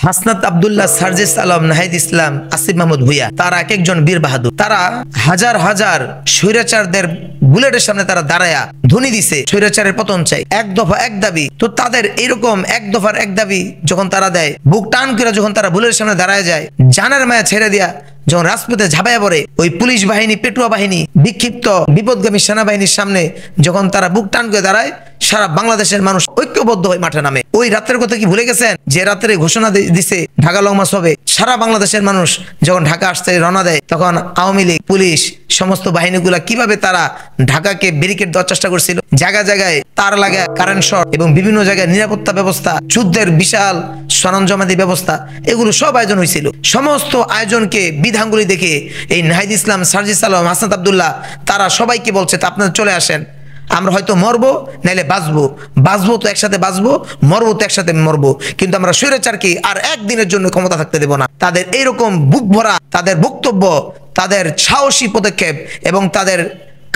হাসনাত আব্দুল্লাহ, সার্জিস আলম, নাহিদ ইসলাম, আসিফ মাহমুদ ভুইয়া, তারা এক একজন বীর বাহাদুর। তারা হাজার হাজার স্বৈরাচারদের বুলেটের সামনে তারা দাঁড়ায়া ধ্বনি দিছে স্বৈরাচারের পতন চাই, এক দফা এক দাবি। তো তাদের এরকম এক দফার এক দাবি যখন তারা দেয়, বুক টান করে যখন তারা বুলেটের সামনে দাঁড়ায় যায়, জানের মায়া ছেড়ে দিয়া যখন রাজপথে ঝাঁপাইয়া পড়ে, ওই পুলিশ বাহিনী, পেটুয়া বাহিনী, বিক্ষিপ্ত বিপদগামী সেনাবাহিনীর সামনে যখন তারা বুক টান করে দাঁড়ায়, সারা বাংলাদেশের মানুষ ঐক্যবদ্ধ হয়ে মাঠে নামে। ওই রাতের কথা কি ভুলে গেছেন? যে রাত্রে ঘোষণা দিছে ঢাকা লং মার্চ হবে। সারা বাংলাদেশের মানুষ যখন ঢাকা আসতে রওনা দেয়, তখন আওয়ামী লীগ, পুলিশ, সমস্ত বাহিনীগুলা কিভাবে তারা ঢাকাকে ব্যারিকেড দেওয়ার চেষ্টা করছিল। জায়গায় জায়গায় তার লাগা, কারেন্ট শর্ট এবং বিভিন্ন জায়গায় নিরাপত্তা ব্যবস্থা, যুদ্ধের বিশাল সরঞ্জামাদি ব্যবস্থা, এগুলো সব আয়োজন হয়েছিল। সমস্ত আয়োজনকে, বিধানগুলি দেখে এই নাহিদ ইসলাম, সার্জিস আলম, হাসনাত আব্দুল্লাহ তারা সবাইকে বলছে, তা আপনারা চলে আসেন, আমরা হয়তো মরবো, নাইলে বাঁচবো। বাঁচবো তো একসাথে বাঁচবো, মরবো তো একসাথে মরবো, কিন্তু আমরা স্বৈরাচারকে আর একদিনের জন্য ক্ষমতা থাকতে দেব না। তাদের এইরকম বুক ভরা তাদের বক্তব্য, তাদের সাহসী পদক্ষেপ এবং তাদের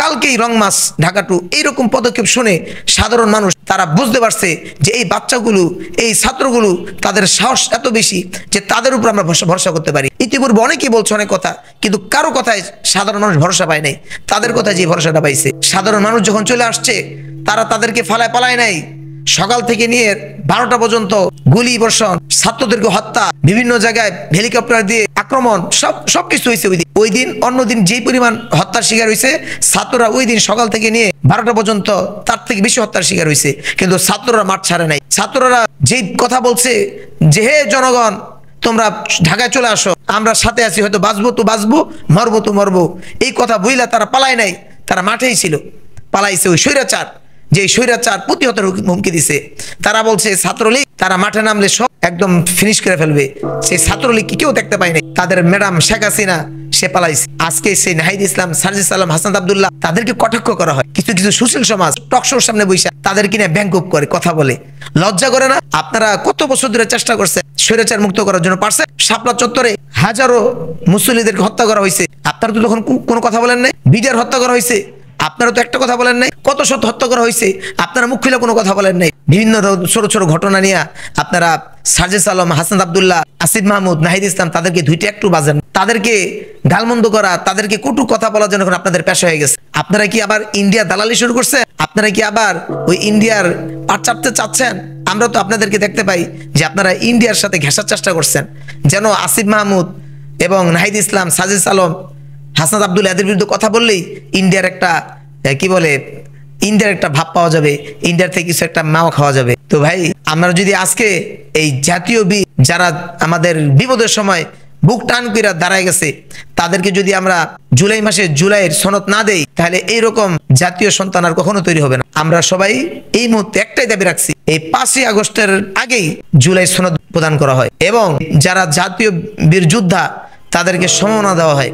কালকেই রং মাস ঢাকা টু এইরকম পদক্ষেপ শুনে সাধারণ মানুষ তারা বুঝতে পারছে যে এই বাচ্চাগুলো, এই ছাত্রগুলো, তাদের সাহস এত বেশি যে তাদের উপর আমরা ভরসা করতে পারি। ইতিপূর্বে অনেকেই বলছে অনেক কথা, কিন্তু কারো কথায় সাধারণ মানুষ ভরসা পায় নাই। তাদের কথায় যে ভরসাটা পাইছে, সাধারণ মানুষ যখন চলে আসছে, তারা তাদেরকে ফালায় পালায় নাই। সকাল থেকে নিয়ে 12টা পর্যন্ত গুলি বর্ষণ, ছাত্রদেরকে হত্যা, বিভিন্ন জায়গায় হেলিকপ্টার দিয়ে আক্রমণ, সবকিছু হয়েছে ওই দিন। অন্যদিন যেই পরিমাণ হত্যার শিকার হয়েছে, ছাত্ররা ওই দিন সকাল থেকে নিয়ে 12টা পর্যন্ত তার থেকে বেশি হত্যার শিকার হয়েছে, কিন্তু ছাত্ররা মাঠ ছাড়ে নাই। ছাত্ররা যেই কথা বলছে যে, হে জনগণ, তোমরা ঢাকায় চলে আসো, আমরা সাথে আছি, হয়তো বাঁচবো তো বাঁচবো, মরবো তো মরবো, এই কথা বইলা তারা পালায় নাই, তারা মাঠেই ছিল। পালাইছে ওই স্বৈরাচার, যে স্বৈরাচার প্রতিহতের হুমকি দিছে। তারা বলছে ছাত্রলীগ তারা মাঠে নামলে সব একদম ফিনিশ করে ফেলবে। সেই ছাত্রলীগকে কেউ দেখতে পায়নি। তাদের ম্যাডাম শেখ হাসিনা, সে পালাইছে। আজকে সেই নাহিদ ইসলাম, সার্জিস আলম, হাসনাত আব্দুল্লাহ তাদেরকে কটাক্ষ করা হয়। কিছু কিছু সুশীল সমাজ টকশোর সামনে বসে তাদেরকে নিয়ে ব্যাংকুপ করে কথা বলে। লজ্জা করে না? আপনারা কত বছর ধরে চেষ্টা করছে স্বৈরাচার মুক্ত করার জন্য, পারছে? শাপলা চত্বরে হাজারো মুসল্লিদেরকে হত্যা করা হয়েছে, আপনারা তো তখন কোনো কথা বলেন নাই। বিডিআর হত্যা করা হয়েছে, আপনারা তো একটা কথা বলেন নাই। কত শত হত্যা করা হয়েছে, আপনারা মুখ খুলে কোনো কথা বলেন নাই। বিভিন্ন ছোট ছোট ঘটনা নিয়ে আপনারা সার্জিস আলম, হাসনাত আব্দুল্লাহ, আসিফ মাহমুদ, নাহিদ ইসলাম তাদেরকে দুইটা একটু বাজেন। তাদেরকে গালমন্দ করা, তাদেরকে কটু কথা বলার জন্য আপনাদের পেশা হয়ে গেছে। আপনারা কি আবার ইন্ডিয়া দালালি শুরু করছেন? আপনারা কি আবার ওই ইন্ডিয়ার পাট চাপতে চাচ্ছেন? আমরা তো আপনাদেরকে দেখতে পাই যে আপনারা ইন্ডিয়ার সাথে ঘেঁষার চেষ্টা করছেন, যেন আসিফ মাহমুদ এবং নাহিদ ইসলাম, সার্জিস আলম, হাসনাত আব্দুল্লাহ এদের বিরুদ্ধে কথা বললেই ইন্ডিয়ার একটা কি বলে, ইন্ডিয়ার একটা ভাব পাওয়া যাবে, ইন্ডিয়ার থেকে কিছু একটা মাও খাওয়া যাবে। তো ভাই, আমরা যদি আজকে এই জাতীয় বীর যারা আমাদের বিপদের সময় বুক টান করে দাঁড়ায় গেছে, তাদেরকে যদি আমরা জুলাই মাসে জুলাইয়ের সনদ না দেই, তাহলে এইরকম জাতীয় সন্তান আর কখনো তৈরি হবে না। আমরা সবাই এই মুহূর্তে একটাই দাবি রাখছি, এই 5ই আগস্টের আগেই জুলাই সনদ প্রদান করা হয় এবং যারা জাতীয় বীর যোদ্ধা তাদেরকে সম্মাননা দেওয়া হয়।